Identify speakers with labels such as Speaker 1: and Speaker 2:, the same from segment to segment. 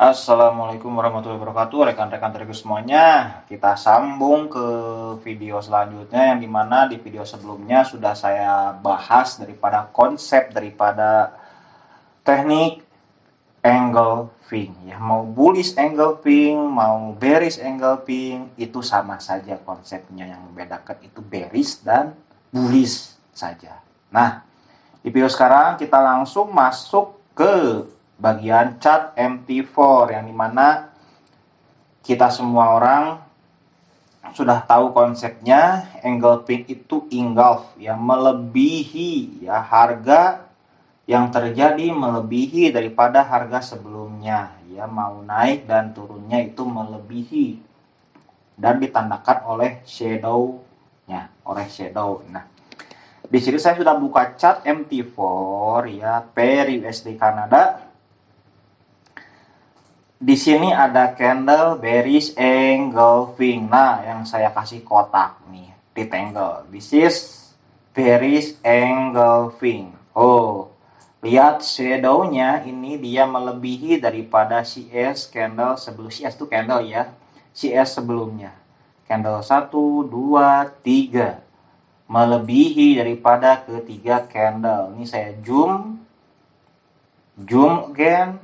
Speaker 1: Assalamualaikum warahmatullahi wabarakatuh, rekan-rekan terigu semuanya. Kita sambung ke video selanjutnya, yang dimana di video sebelumnya sudah saya bahas daripada konsep daripada teknik engulfing ya. Mau bullish engulfing, mau bearish engulfing, itu sama saja konsepnya. Yang membedakan itu bearish dan bullish saja. Nah, di video sekarang kita langsung masuk ke bagian chart MT4, yang dimana kita semua orang sudah tahu konsepnya. Engulfing itu engulf ya, melebihi ya, harga yang terjadi melebihi daripada harga sebelumnya ya, mau naik dan turunnya itu melebihi dan ditandakan oleh shadow-nya, Nah, di sini saya sudah buka chart MT4 ya, pair USD Kanada. Di sini ada candle bearish engulfing. Nah, yang saya kasih kotak nih, rectangle. This is bearish engulfing. Oh, lihat shadow-nya ini, dia melebihi daripada CS candle sebelum CS itu candle ya. CS sebelumnya. Candle 1, 2, 3. Melebihi daripada ketiga candle. Ini saya zoom again.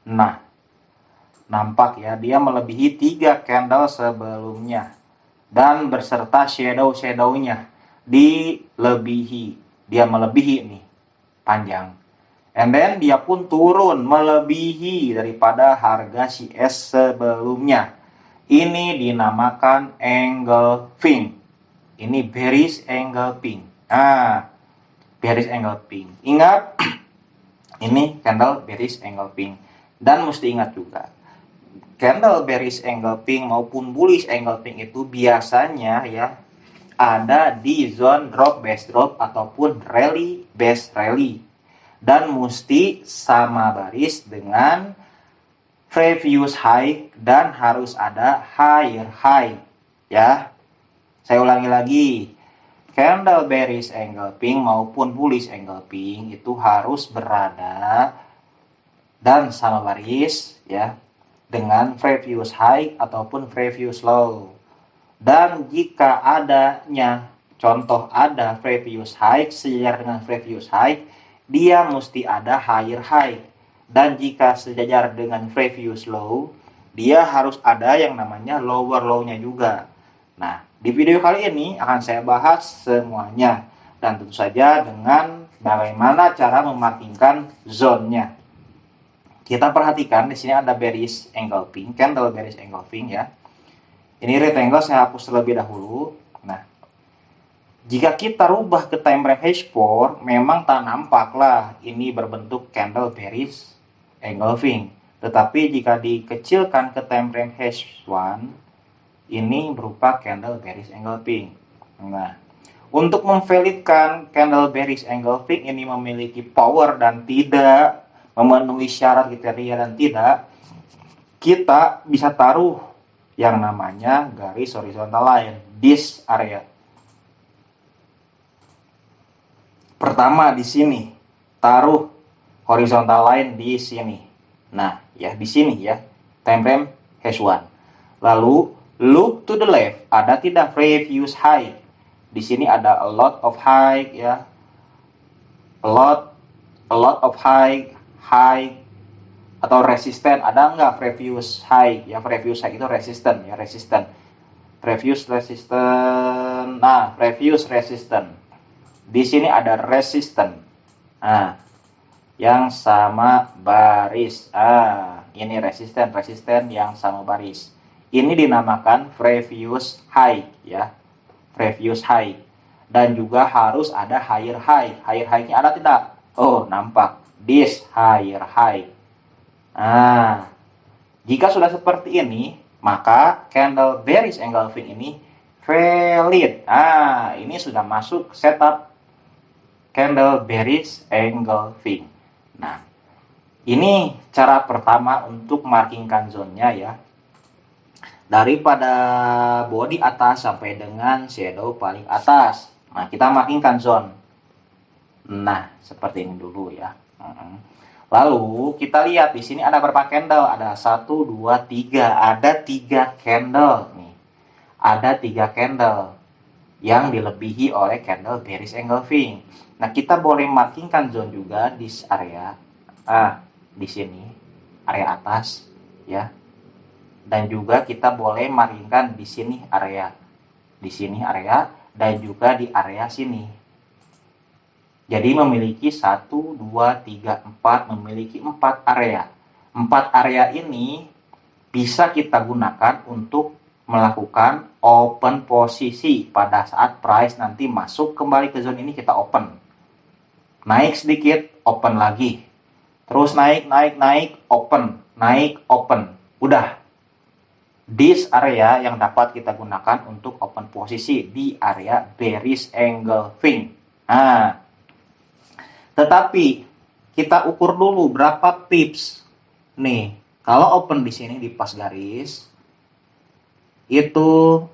Speaker 1: Nah, nampak ya, dia melebihi 3 candle sebelumnya dan berserta shadow-nya dilebihi. Dia melebihi nih, panjang. And then dia pun turun melebihi daripada harga CS sebelumnya. Ini dinamakan engulfing. Ini bearish engulfing. Nah, bearish engulfing. Ingat, ini candle bearish engulfing. Dan mesti ingat juga, candle bearish engulfing maupun bullish engulfing itu biasanya ya ada di zone drop base drop ataupun rally base rally, dan mesti sama baris dengan previous high dan harus ada higher high ya. Saya ulangi lagi, candle bearish engulfing maupun bullish engulfing itu harus berada dan sama baris ya dengan previous high ataupun previous low. Dan jika adanya contoh ada previous high sejajar dengan previous high, dia mesti ada higher high. Dan jika sejajar dengan previous low, dia harus ada yang namanya lower low-nya juga. Nah, di video kali ini akan saya bahas semuanya, dan tentu saja dengan bagaimana cara memarkingkan zone-nya. Kita perhatikan di sini ada bearish engulfing, candle bearish engulfing ya. Ini rectangle saya hapus terlebih dahulu. Nah, jika kita rubah ke time frame H4, memang tak nampak lah ini berbentuk candle bearish engulfing. Tetapi jika dikecilkan ke time frame H1, ini berupa candle bearish engulfing. Nah, untuk memvalidkan candle bearish engulfing ini memiliki power dan tidak memenuhi syarat kriteria dan tidak, kita bisa taruh yang namanya garis horizontal line, this area. Pertama di sini, taruh horizontal line di sini. Nah, ya di sini ya, time frame H1. Lalu look to the left, ada tidak previous high? Di sini ada a lot of high ya. A lot of high atau resisten, ada nggak previous high ya? Previous high itu resisten ya, previous resisten. Nah, previous resisten di sini ada resisten. Nah, yang sama baris. Ini resisten yang sama baris. Ini dinamakan previous high ya, previous high. Dan juga harus ada higher high. Higher high-nya ada tidak? Oh, nampak, this higher high. Nah, jika sudah seperti ini, maka candle bearish engulfing ini valid. Nah, ini sudah masuk setup candle bearish engulfing. Nah, ini cara pertama untuk markingkan zone-nya ya. Daripada body atas sampai dengan shadow paling atas. Nah, kita markingkan zone. Nah, seperti ini dulu ya. Lalu kita lihat di sini ada berapa candle? Ada 1, 2, 3. Ada 3 candle nih. Ada 3 candle yang dilebihi oleh candle bearish engulfing. Nah, kita boleh markingkan zone juga di area di sini, area atas ya. Dan juga kita boleh markingkan di sini area. Di sini area dan juga di area sini. Jadi memiliki 1, 2, 3, 4, memiliki 4 area. 4 area ini bisa kita gunakan untuk melakukan open posisi pada saat price nanti masuk kembali ke zone ini, kita open. Naik sedikit, open lagi. Terus naik, open. Naik, open. Udah. This area yang dapat kita gunakan untuk open posisi di area bearish engulfing. Nah, tetapi kita ukur dulu berapa pips. Nih, kalau open di sini di pas garis itu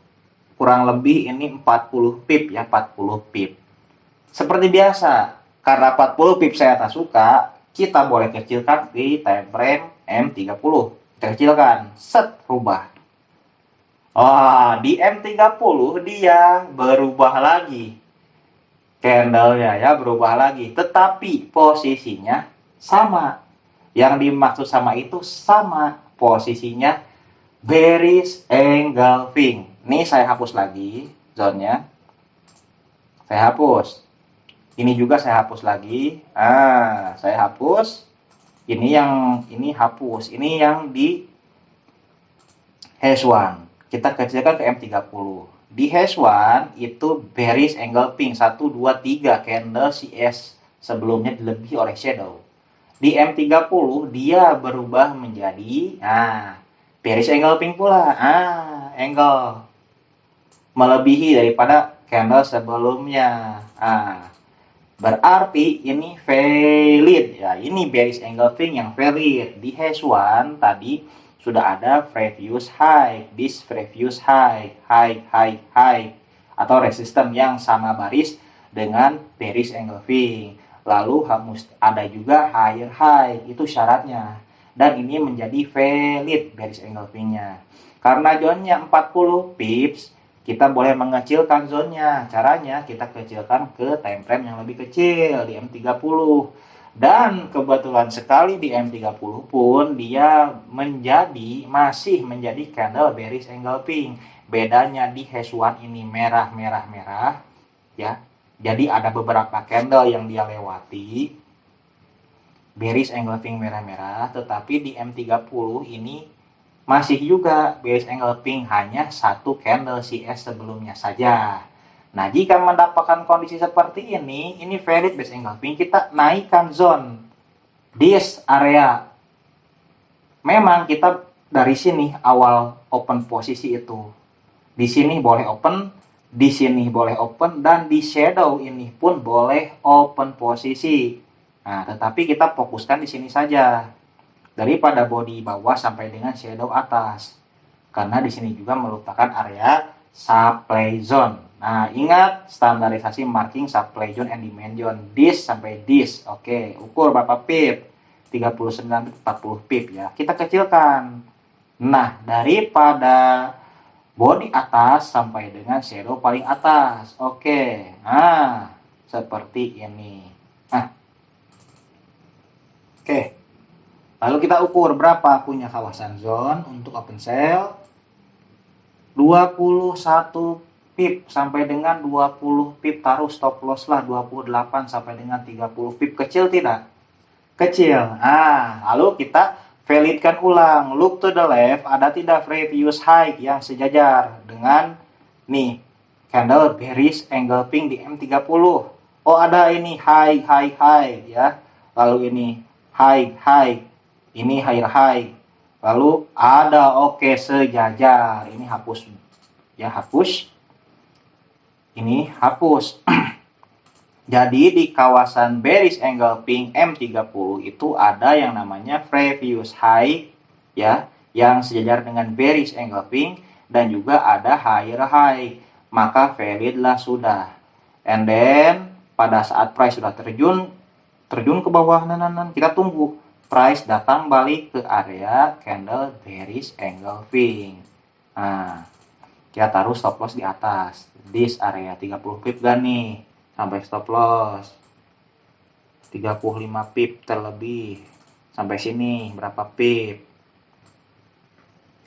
Speaker 1: kurang lebih ini 40 pip ya, 40 pip. Seperti biasa, karena 40 pip saya tak suka, kita boleh kecilkan di time frame M30. Kita kecilkan, set, rubah. Di M30 dia berubah lagi. Candlenya ya berubah lagi, tetapi posisinya sama. Yang dimaksud sama itu sama, posisinya bearish engulfing. Ini saya hapus lagi zone-nya. Saya hapus. Ini juga saya hapus lagi. Saya hapus. Ini hapus. Ini yang di hash 1. Kita kecilkan ke M30. Di hash 1 itu bearish engulfing 1, 2, 3 candle CS sebelumnya dilebihi oleh shadow. Di M30 dia berubah menjadi bearish engulfing pula. Angle melebihi daripada candle sebelumnya. Berarti ini valid ya. Ini bearish engulfing yang valid. Di hash 1 tadi sudah ada previous high, this previous high, high atau resistance yang sama baris dengan bearish engulfing. Lalu harus ada juga higher high, itu syaratnya. Dan ini menjadi valid bearish engulfingnya. Karena zone-nya 40 pips, kita boleh mengecilkan zone-nya. Caranya kita kecilkan ke time frame yang lebih kecil di M30. Dan kebetulan sekali di M30 pun dia masih menjadi candle bearish engulfing. Bedanya di hash 1 ini merah ya. Jadi ada beberapa candle yang dia lewati bearish engulfing merah-merah, tetapi di M30 ini masih juga bearish engulfing, hanya satu candle CS sebelumnya saja. Nah, jika mendapatkan kondisi seperti ini valid bearish engulfing, kita naikkan zone this area. Memang kita dari sini awal open posisi itu. Di sini boleh open, di sini boleh open, dan di shadow ini pun boleh open posisi. Nah, tetapi kita fokuskan di sini saja. Daripada body bawah sampai dengan shadow atas. Karena di sini juga merupakan area supply zone. Nah, ingat standarisasi marking supply zone and demand zone. This sampai this. Oke, ukur berapa pip? 39 40 pip ya. Kita kecilkan. Nah, daripada body atas sampai dengan shadow paling atas. Oke. Nah, seperti ini. Oke. Lalu kita ukur berapa punya kawasan zone untuk open sell. 21 pip sampai dengan 20 pip, taruh stop loss lah 28 sampai dengan 30 pip. Kecil tidak? Kecil. Lalu kita validkan ulang. Look to the left, ada tidak previous high yang sejajar dengan nih candle bearish engulfing di M30. Oh, ada ini high ya. Lalu ini high. Ini high. Lalu ada sejajar. Ini hapus ya, hapus. Ini hapus. Jadi di kawasan bearish engulfing M30 itu ada yang namanya previous high ya, yang sejajar dengan bearish engulfing, dan juga ada higher high. Maka valid lah sudah. And then pada saat price sudah terjun terjun ke bawah, kita tunggu price datang balik ke area candle bearish engulfing. Nah, kita taruh stop loss di atas this area 30 pip gak nih sampai stop loss 35 pip terlebih sampai sini berapa pip,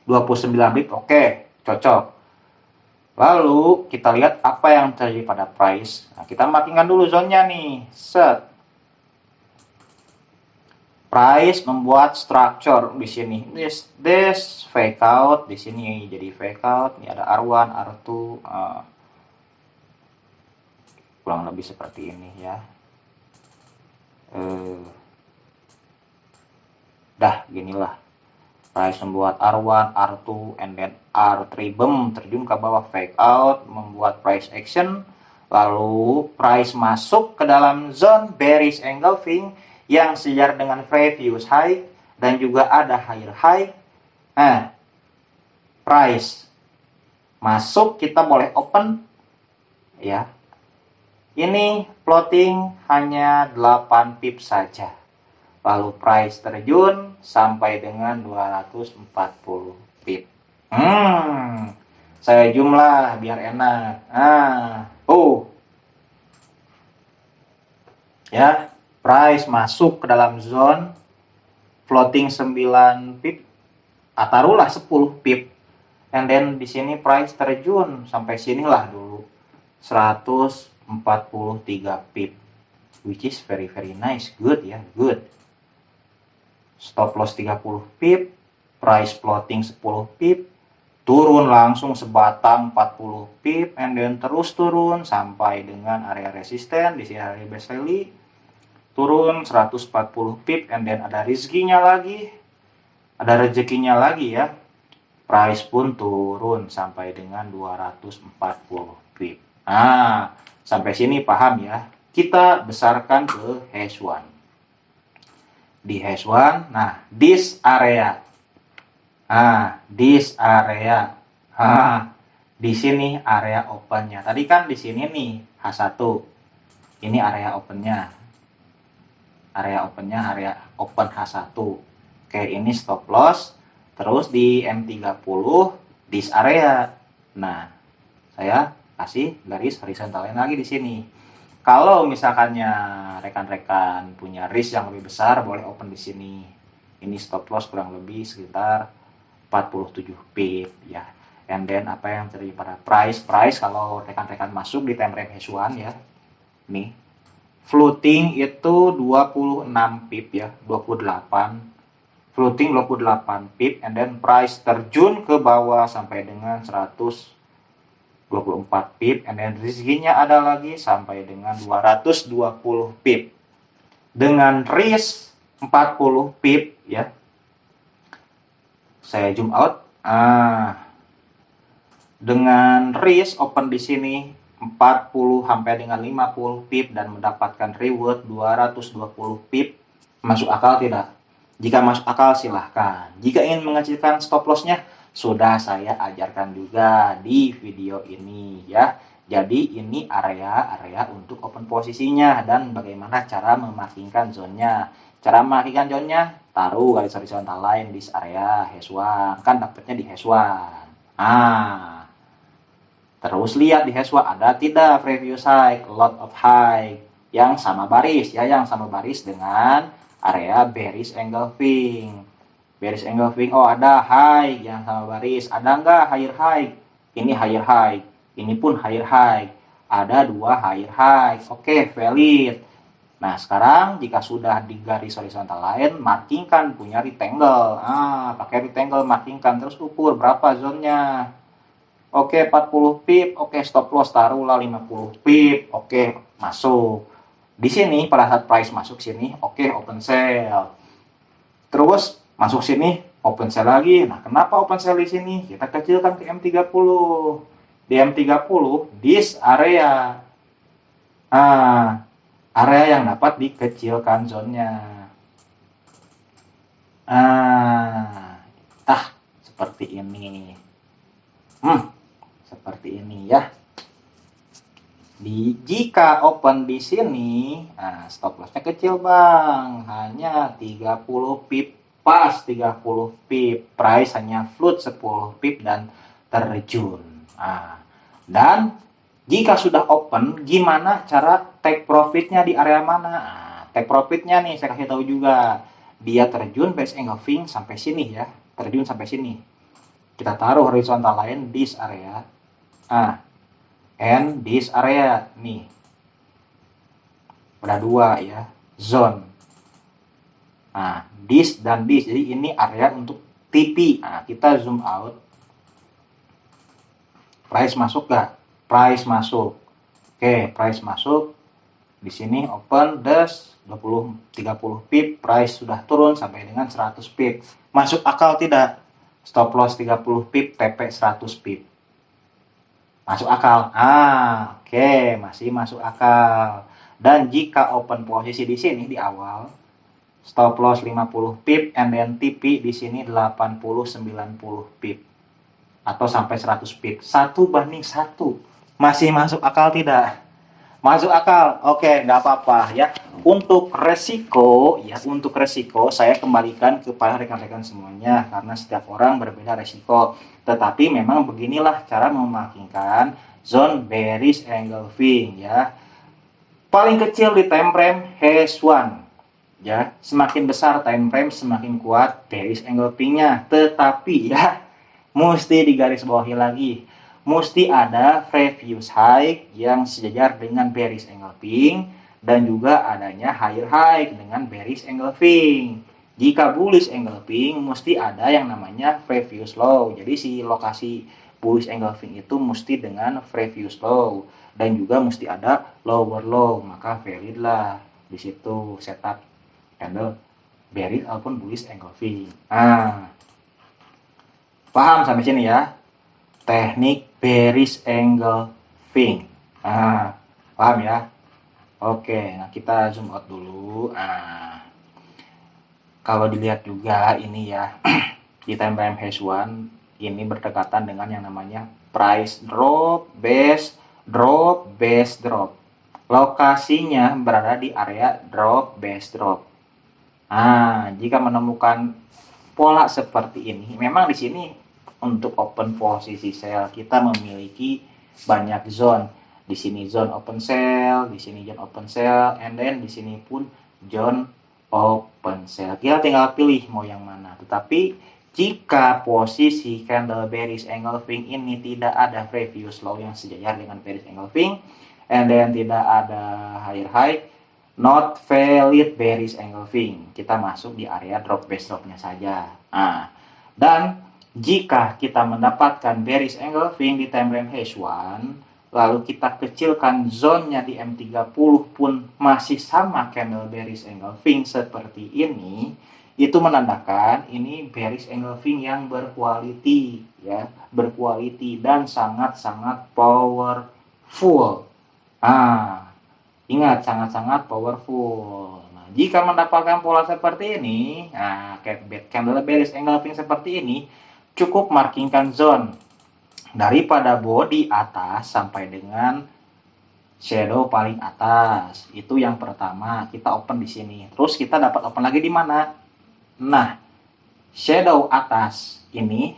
Speaker 1: 29 pip. Oke, cocok. Lalu kita lihat apa yang terjadi pada price. Nah, kita markingkan dulu zone-nya nih. Set. Price membuat structure di sini. This fake out di sini jadi fake out. Ini ada R1, R2, kurang lebih seperti ini ya. Dah ginilah. Price membuat R1, R2, and then R3 terjun ke bawah fake out, membuat price action, lalu price masuk ke dalam zone bearish engulfing yang sejajar dengan previous high dan juga ada higher high. Nah, price masuk kita boleh open ya. Ini floating hanya 8 pip saja. Lalu price terjun sampai dengan 240 pip. Saya jumlah biar enak. Ya, price masuk ke dalam zone floating 9 pip, taruhlah 10 pip. And then di sini price terjun sampai sinilah dulu 143 pip, which is very nice, good ya, good. Stop loss 30 pip, price floating 10 pip, turun langsung sebatang 40 pip, and then terus turun sampai dengan area resisten di sini area base rally, turun 140 pip, and then ada rezekinya lagi, ya. Price pun turun sampai dengan 240 pip. Nah, sampai sini paham ya. Kita besarkan ke hash 1. Di hash 1, nah this area, di sini area opennya. Tadi kan di sini nih H1, ini area opennya, area open H1. Oke, ini stop loss, terus di M30 this area. Nah, saya kasih garis horizontal lagi di sini. Kalau misalkannya rekan-rekan punya risk yang lebih besar, boleh open di sini. Ini stop loss kurang lebih sekitar 47 pip ya. And then apa yang terjadi pada price kalau rekan-rekan masuk di time frame H1 ya. Nih. Floating itu 26 pip ya, 28. Floating 28 pip, and then price terjun ke bawah sampai dengan 124 pip, and then rezekinya ada lagi sampai dengan 220 pip. Dengan risk 40 pip ya. Saya zoom out. Dengan risk open di sini 40 sampai dengan 50 pip dan mendapatkan reward 220 pip. Masuk akal tidak? Jika masuk akal silahkan. Jika ingin mengecilkan stop lossnya, sudah saya ajarkan juga di video ini ya. Jadi ini area untuk open posisinya dan bagaimana cara memarkingkan zone-nya. Cara memarkingkan zone-nya, taruh garis horizontal line di area hash 1. Kan dapatnya di hash 1. Terus lihat di hash 1 ada tidak previous high, lot of high yang sama baris ya, yang sama baris dengan area bearish engulfing. Bearish engulfing, ada high yang sama baris. Ada enggak higher high? Ini higher high. Ini pun higher high. Ada 2 higher high. Oke, valid. Nah, sekarang jika sudah di garis horizontal line, markingkan punya rectangle. Pakai rectangle markingkan, terus ukur berapa zone-nya. Oke, 40 pip. Oke, stop loss taruhlah 50 pip. Oke, masuk. Di sini pada saat price masuk sini, oke, open sell. Terus masuk sini, open sell lagi. Nah, kenapa open sell di sini? Kita kecilkan ke M30. Di M30, this area. Area yang dapat dikecilkan zone-nya. Seperti ini. Seperti ini ya. Jika open di sini, nah stop lossnya kecil bang, hanya 30 pip, pas 30 pip, price hanya float 10 pip dan terjun. Nah, dan jika sudah open, gimana cara take profitnya di area mana? Nah, take profitnya nih saya kasih tahu juga, dia terjun base engulfing sampai sini ya, terjun sampai sini. Kita taruh horizontal line di area. Nah, and this area nih ada dua ya, zone. Nah, this dan this, jadi ini area untuk TP. Nah, kita zoom out, price masuk gak? Price masuk. Oke, price masuk di sini, open des 30 pip, price sudah turun sampai dengan 100 pip. Masuk akal tidak? Stop loss 30 pip, TP 100 pip. Masuk akal. Oke, masih masuk akal. Dan jika open posisi di sini di awal, stop loss 50 pip and then TP di sini 80 90 pip atau sampai 100 pip. 1:1. Masih masuk akal tidak? Masuk akal. Oke, nggak apa-apa ya. Untuk resiko saya kembalikan kepada rekan-rekan semuanya karena setiap orang berbeda resiko. Tetapi memang beginilah cara memakinkan zone bearish engulfing ya. Paling kecil di time frame H1 ya, semakin besar time frame semakin kuat bearish engulfingnya. Tetapi ya, mesti digarisbawahi lagi, mesti ada previous high yang sejajar dengan bearish engulfing dan juga adanya higher high dengan bearish engulfing. Jika bullish engulfing mesti ada yang namanya previous low. Jadi si lokasi bullish engulfing itu mesti dengan previous low dan juga mesti ada lower low, maka valid lah di situ setup candle bearish ataupun bullish engulfing. Nah, paham sampai sini ya? Teknik bearish engulfing. Nah, paham ya? Oke, nah kita zoom out dulu. Nah, kalau dilihat juga ini ya, di time frame H1 ini berdekatan dengan yang namanya price drop, base drop, base drop. Lokasinya berada di area drop, base drop. Nah, jika menemukan pola seperti ini, memang di sini untuk open posisi sell kita memiliki banyak zone. Di sini zone open sell, di sini zone open sell, and then di sini pun zone open sell. Kita tinggal pilih mau yang mana. Tetapi jika posisi candle bearish engulfing ini tidak ada previous low yang sejajar dengan bearish engulfing, and then tidak ada higher high, not valid bearish engulfing. Kita masuk di area drop base dropnya saja. Nah, dan jika kita mendapatkan bearish engulfing di time frame H1, lalu kita kecilkan zone-nya di M30 pun masih sama candle bearish engulfing seperti ini, itu menandakan ini bearish engulfing yang berquality ya, berquality dan sangat-sangat powerful. Nah, ingat sangat-sangat powerful. Nah, jika mendapatkan pola seperti ini, nah candle bearish engulfing seperti ini, cukup markingkan zone daripada body atas sampai dengan shadow paling atas. Itu yang pertama, kita open di sini. Terus kita dapat open lagi di mana? Nah, shadow atas ini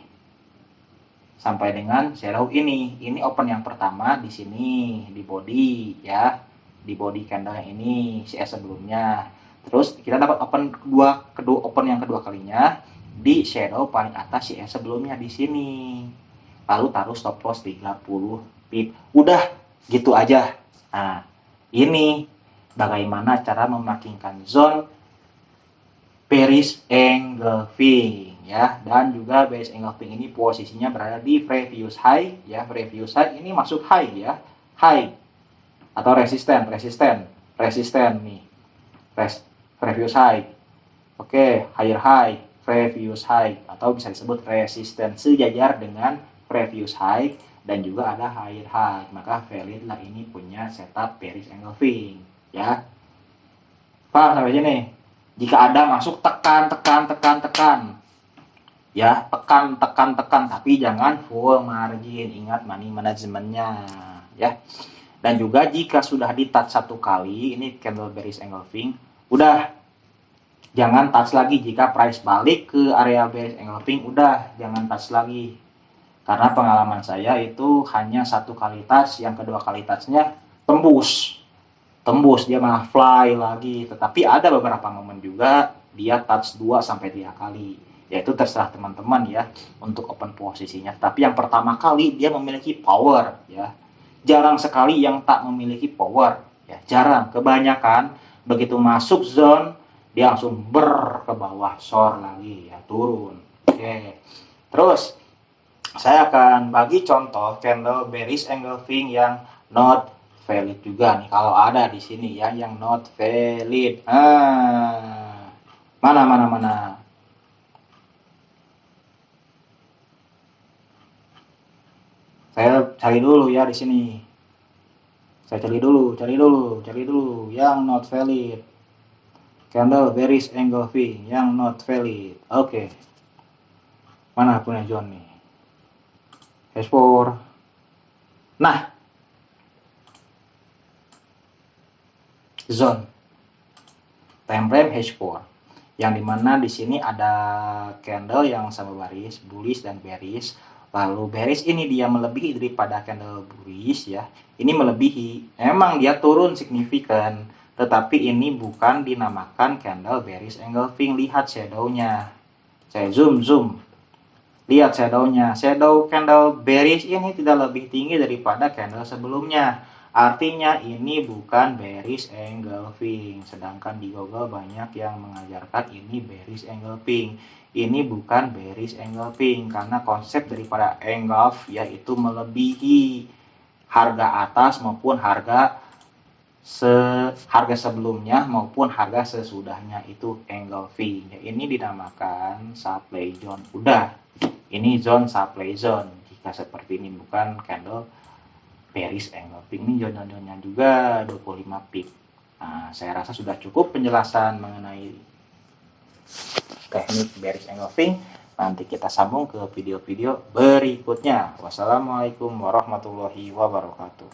Speaker 1: sampai dengan shadow ini. Ini open yang pertama di sini di body ya. Di body candle yang ini CS sebelumnya. Terus kita dapat open kedua open yang kedua kalinya di shadow paling atas CS sebelumnya di sini. Lalu taruh stop loss 30 pip. Udah gitu aja. Nah, ini bagaimana cara memarkingkan zone bearish engulfing ya, dan juga bearish engulfing ini posisinya berada di previous high ya. Previous high ini masuk high ya, high atau resisten nih, previous high. Oke, higher high, previous high, atau bisa disebut resisten sejajar dengan previous high dan juga ada higher high, maka valid lah ini punya setup bearish engulfing ya. Paham sampai sini? Jika ada masuk tekan ya, tekan tapi jangan full margin, ingat money manajemennya ya. Dan juga jika sudah di touch satu kali, ini candle bearish engulfing, udah jangan touch lagi. Jika price balik ke area bearish engulfing, udah jangan touch lagi. Karena pengalaman saya itu hanya satu kali touch, yang kedua kali touchnya tembus dia malah fly lagi. Tetapi ada beberapa momen juga dia touch 2-3 kali, yaitu terserah teman-teman ya untuk open posisinya. Tapi yang pertama kali dia memiliki power ya, jarang sekali yang tak memiliki power ya, jarang. Kebanyakan begitu masuk zone dia langsung ke bawah, short lagi ya, turun. Oke, terus saya akan bagi contoh candle bearish engulfing yang not valid juga nih, kalau ada di sini ya yang not valid. Mana saya cari dulu ya di sini. Saya cari dulu yang not valid. Candle bearish engulfing yang not valid. Oke. Mana punya John nih? H4. Nah, zone time frame H4 yang dimana di sini ada candle yang sama baris bullish dan bearish. Lalu bearish ini dia melebihi daripada candle bullish ya, ini melebihi, emang dia turun signifikan, tetapi ini bukan dinamakan candle bearish engulfing. Lihat shadownya, saya zoom, lihat shadownya. Shadow candle bearish ini tidak lebih tinggi daripada candle sebelumnya. Artinya ini bukan bearish engulfing. Sedangkan di Google banyak yang mengajarkan ini bearish engulfing. Ini bukan bearish engulfing, karena konsep daripada engulf yaitu melebihi harga atas maupun harga sebelumnya maupun harga sesudahnya, itu engulfing. Ini dinamakan supply zone. Udah, ini zone supply zone. Jika seperti ini bukan candle bearish engulfing. Ini zone-zonenya juga 25 pip. Nah, saya rasa sudah cukup penjelasan mengenai teknik bearish engulfing. Nanti kita sambung ke video-video berikutnya. Wassalamualaikum warahmatullahi wabarakatuh.